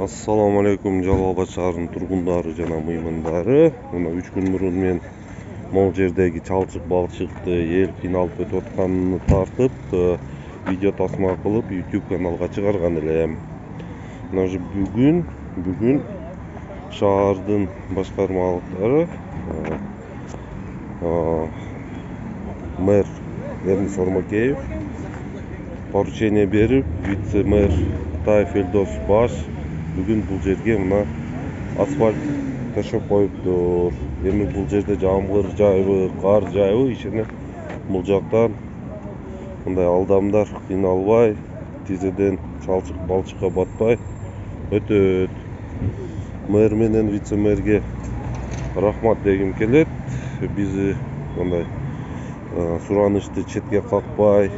Assalamu alaikum Жалал Абад шаарынын тургундары жана мыймандары. Мына 3 күн мурун мен могул жердеги чалчык балчыкты эл кыйналып өтүп атканын тартып, видео тасма кылып YouTube каналга чыгарган элем. Мына уже бүгүн шаардын башкармалыктары мэр Эрнис Ормакеев поручение берип, вице-мэр Таиф Элдос Баш бүгүн бул жерге мына асфальт төшөп коюптур. Эми бул жерде жамгыр жайбы, кар жайбы, ишене бул жактан мындай алдамдар кыйналбай, тизеден чалчык балчыкка батпай өтөт. Мэр менен вице-мэрге рахмат дегим келет. Бизи мындай суранышты четке какпай,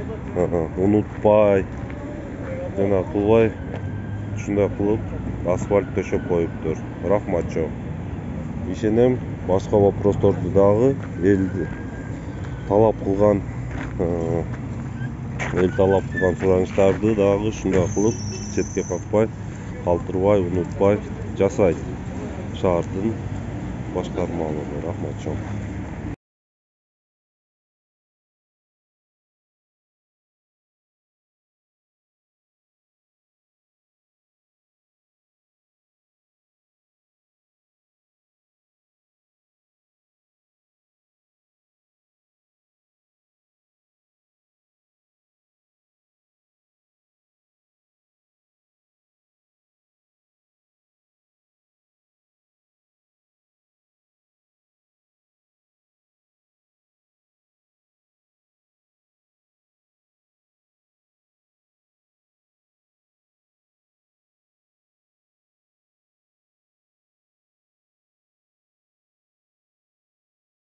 унутпай, жана кылбай ушундай кылып асфальт төшөп коюптур. Рахмат чоң. Ишенем башка вопросторду дагы эл талап кылган суранычтарды дагы ушундай кылып четке какпай, калтырбай, унутпай жасайт шаардын башкармалыгы. Рахмат чоң.